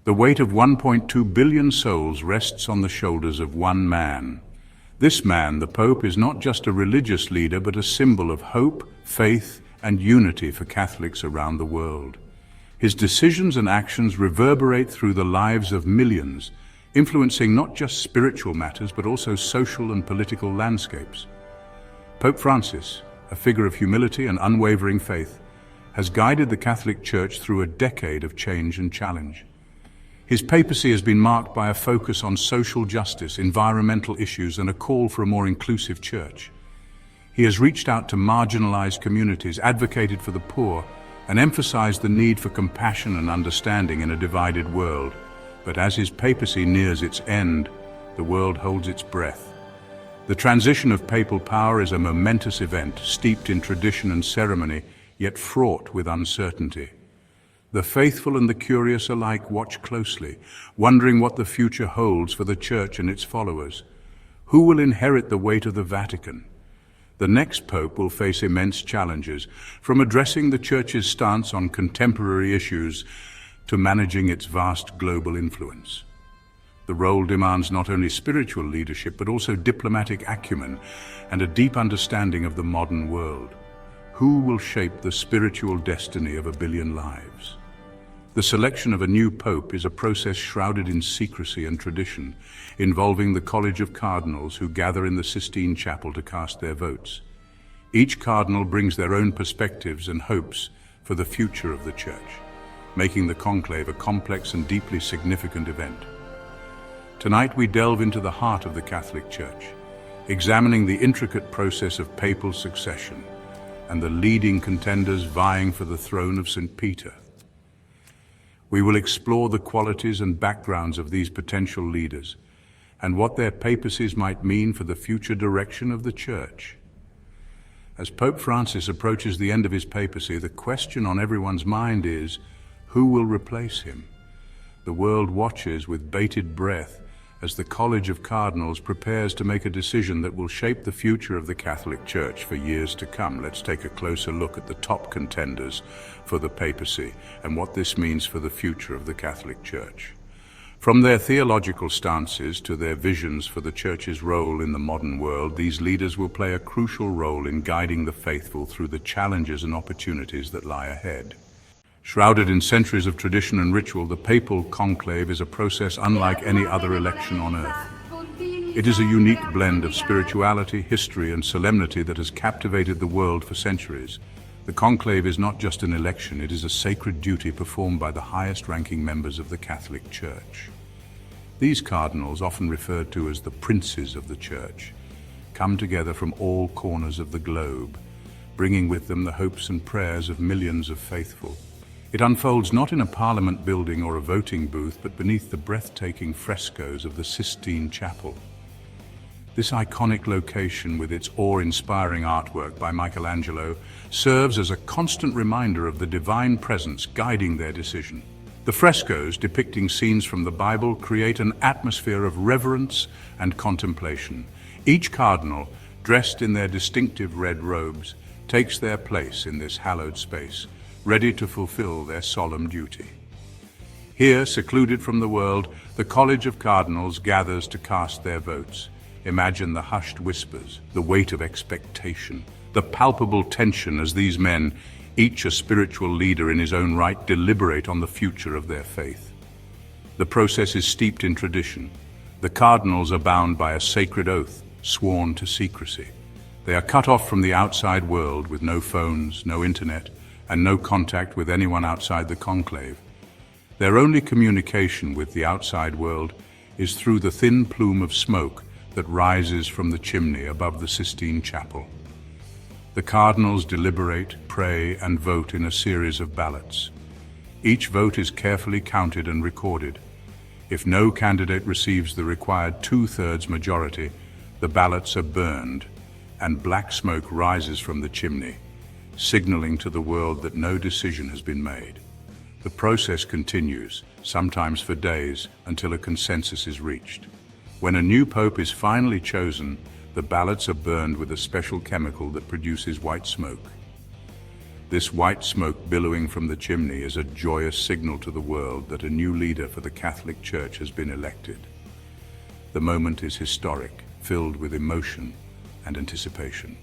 The weight of 1.2 billion souls rests on the shoulders of one man. This man, the Pope, is not just a religious leader, but a symbol of hope, faith, and unity for Catholics around the world. His decisions and actions reverberate through the lives of millions, influencing not just spiritual matters, but also social and political landscapes. Pope Francis, a figure of humility and unwavering faith, has guided the Catholic Church through a decade of change and challenge. His papacy has been marked by a focus on social justice, environmental issues, and a call for a more inclusive church. He has reached out to marginalized communities, advocated for the poor, and emphasized the need for compassion and understanding in a divided world. But as his papacy nears its end, the world holds its breath. The transition of papal power is a momentous event, steeped in tradition and ceremony, yet fraught with uncertainty. The faithful and the curious alike watch closely, wondering what the future holds for the Church and its followers. Who will inherit the weight of the Vatican? The next Pope will face immense challenges, from addressing the Church's stance on contemporary issues to managing its vast global influence. The role demands not only spiritual leadership, but also diplomatic acumen and a deep understanding of the modern world. Who will shape the spiritual destiny of a billion lives? The selection of a new pope is a process shrouded in secrecy and tradition, involving the College of Cardinals who gather in the Sistine Chapel to cast their votes. Each cardinal brings their own perspectives and hopes for the future of the Church, making the conclave a complex and deeply significant event. Tonight we delve into the heart of the Catholic Church, examining the intricate process of papal succession and the leading contenders vying for the throne of St. Peter. We will explore the qualities and backgrounds of these potential leaders and what their papacies might mean for the future direction of the Church. As Pope Francis approaches the end of his papacy, the question on everyone's mind is, who will replace him? The world watches with bated breath as the College of Cardinals prepares to make a decision that will shape the future of the Catholic Church for years to come. Let's take a closer look at the top contenders for the papacy and what this means for the future of the Catholic Church. From their theological stances to their visions for the Church's role in the modern world, these leaders will play a crucial role in guiding the faithful through the challenges and opportunities that lie ahead. Shrouded in centuries of tradition and ritual, the Papal Conclave is a process unlike any other election on earth. It is a unique blend of spirituality, history, and solemnity that has captivated the world for centuries. The conclave is not just an election, it is a sacred duty performed by the highest-ranking members of the Catholic Church. These cardinals, often referred to as the princes of the Church, come together from all corners of the globe, bringing with them the hopes and prayers of millions of faithful. It unfolds not in a parliament building or a voting booth, but beneath the breathtaking frescoes of the Sistine Chapel. This iconic location, with its awe-inspiring artwork by Michelangelo, serves as a constant reminder of the divine presence guiding their decision. The frescoes, depicting scenes from the Bible, create an atmosphere of reverence and contemplation. Each cardinal, dressed in their distinctive red robes, takes their place in this hallowed space, ready to fulfill their solemn duty. Here, secluded from the world, the College of Cardinals gathers to cast their votes. Imagine the hushed whispers, the weight of expectation, the palpable tension as these men, each a spiritual leader in his own right, deliberate on the future of their faith. The process is steeped in tradition. The cardinals are bound by a sacred oath, sworn to secrecy. They are cut off from the outside world with no phones, no internet, and no contact with anyone outside the conclave. Their only communication with the outside world is through the thin plume of smoke that rises from the chimney above the Sistine Chapel. The cardinals deliberate, pray, and vote in a series of ballots. Each vote is carefully counted and recorded. If no candidate receives the required two-thirds majority, the ballots are burned, and black smoke rises from the chimney, signaling to the world that no decision has been made. The process continues, sometimes for days, until a consensus is reached. When a new pope is finally chosen, the ballots are burned with a special chemical that produces white smoke. This white smoke billowing from the chimney is a joyous signal to the world that a new leader for the Catholic Church has been elected. The moment is historic, filled with emotion and anticipation.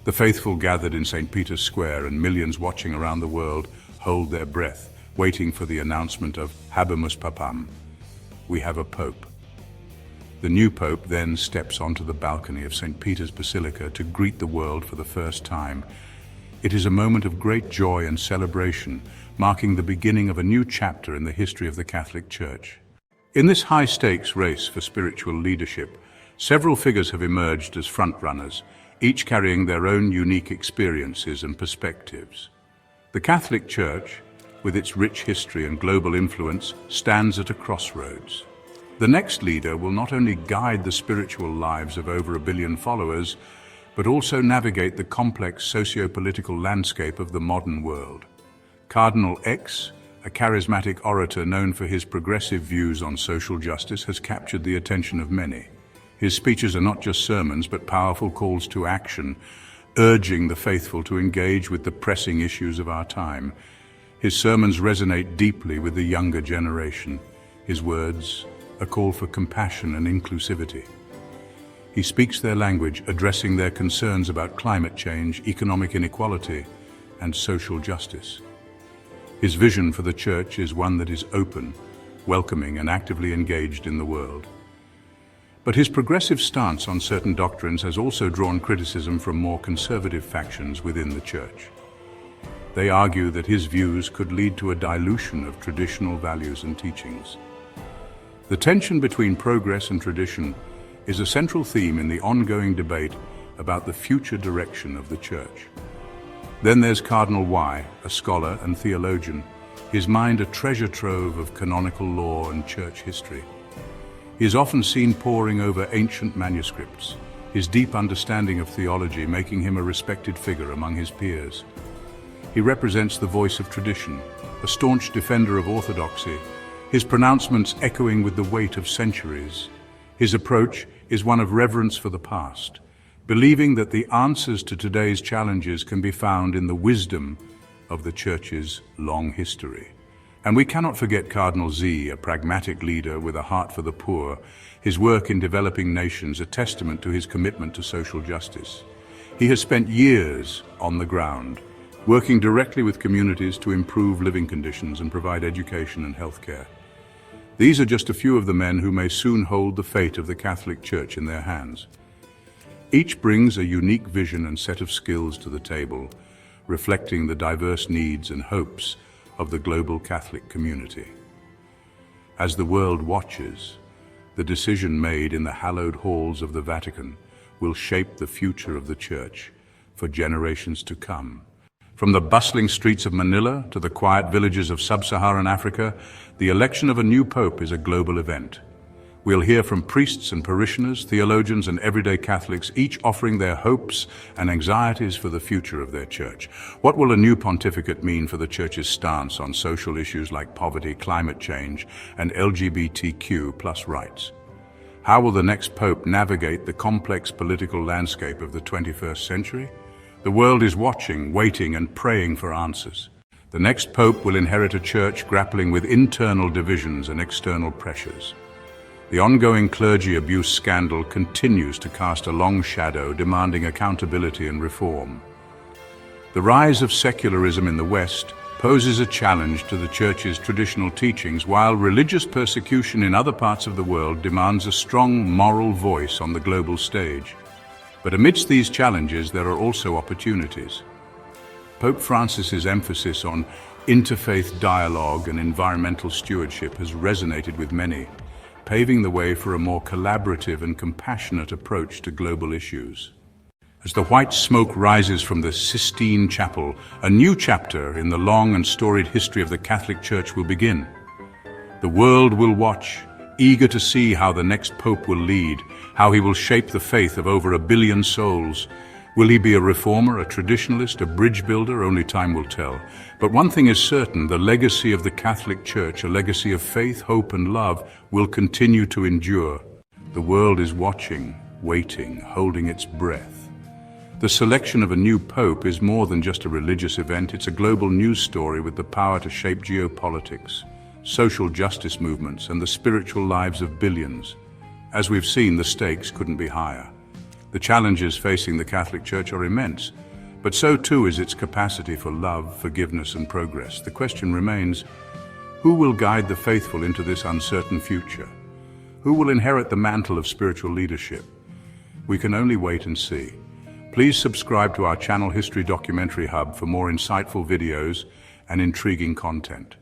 The faithful gathered in St. Peter's Square and millions watching around the world hold their breath, waiting for the announcement of Habemus Papam. We have a pope. The new pope then steps onto the balcony of St. Peter's Basilica to greet the world for the first time. It is a moment of great joy and celebration, marking the beginning of a new chapter in the history of the Catholic Church. In this high-stakes race for spiritual leadership, several figures have emerged as frontrunners, each carrying their own unique experiences and perspectives. The Catholic Church, with its rich history and global influence, stands at a crossroads. The next leader will not only guide the spiritual lives of over 1 billion followers, but also navigate the complex socio-political landscape of the modern world. Cardinal X, a charismatic orator known for his progressive views on social justice, has captured the attention of many. His speeches are not just sermons, but powerful calls to action, urging the faithful to engage with the pressing issues of our time. His sermons resonate deeply with the younger generation. His words, a call for compassion and inclusivity. He speaks their language, addressing their concerns about climate change, economic inequality, and social justice. His vision for the Church is one that is open, welcoming, and actively engaged in the world. But his progressive stance on certain doctrines has also drawn criticism from more conservative factions within the Church. They argue that his views could lead to a dilution of traditional values and teachings. The tension between progress and tradition is a central theme in the ongoing debate about the future direction of the Church. Then there's Cardinal Y, a scholar and theologian, his mind a treasure trove of canonical law and church history. He is often seen poring over ancient manuscripts, his deep understanding of theology making him a respected figure among his peers. He represents the voice of tradition, a staunch defender of orthodoxy, his pronouncements echoing with the weight of centuries. His approach is one of reverence for the past, believing that the answers to today's challenges can be found in the wisdom of the Church's long history. And we cannot forget Cardinal Z, a pragmatic leader with a heart for the poor, his work in developing nations a testament to his commitment to social justice. He has spent years on the ground, working directly with communities to improve living conditions and provide education and healthcare. These are just a few of the men who may soon hold the fate of the Catholic Church in their hands. Each brings a unique vision and set of skills to the table, reflecting the diverse needs and hopes of the global Catholic community. As the world watches, the decision made in the hallowed halls of the Vatican will shape the future of the Church for generations to come. From the bustling streets of Manila to the quiet villages of sub-Saharan Africa, the election of a new pope is a global event. We'll hear from priests and parishioners, theologians and everyday Catholics, each offering their hopes and anxieties for the future of their church. What will a new pontificate mean for the Church's stance on social issues like poverty, climate change, and LGBTQ+ rights? How will the next pope navigate the complex political landscape of the 21st century? The world is watching, waiting, and praying for answers. The next pope will inherit a church grappling with internal divisions and external pressures. The ongoing clergy abuse scandal continues to cast a long shadow, demanding accountability and reform. The rise of secularism in the West poses a challenge to the Church's traditional teachings, while religious persecution in other parts of the world demands a strong moral voice on the global stage. But amidst these challenges, there are also opportunities. Pope Francis's emphasis on interfaith dialogue and environmental stewardship has resonated with many, paving the way for a more collaborative and compassionate approach to global issues. As the white smoke rises from the Sistine Chapel, a new chapter in the long and storied history of the Catholic Church will begin. The world will watch, eager to see how the next pope will lead, how he will shape the faith of over 1 billion souls. Will he be a reformer, a traditionalist, a bridge builder? Only time will tell. But one thing is certain, the legacy of the Catholic Church, a legacy of faith, hope, and love, will continue to endure. The world is watching, waiting, holding its breath. The selection of a new pope is more than just a religious event, it's a global news story with the power to shape geopolitics, social justice movements, and the spiritual lives of billions. As we've seen, the stakes couldn't be higher. The challenges facing the Catholic Church are immense, but so too is its capacity for love, forgiveness, and progress. The question remains, who will guide the faithful into this uncertain future? Who will inherit the mantle of spiritual leadership? We can only wait and see. Please subscribe to our channel History Documentary Hub for more insightful videos and intriguing content.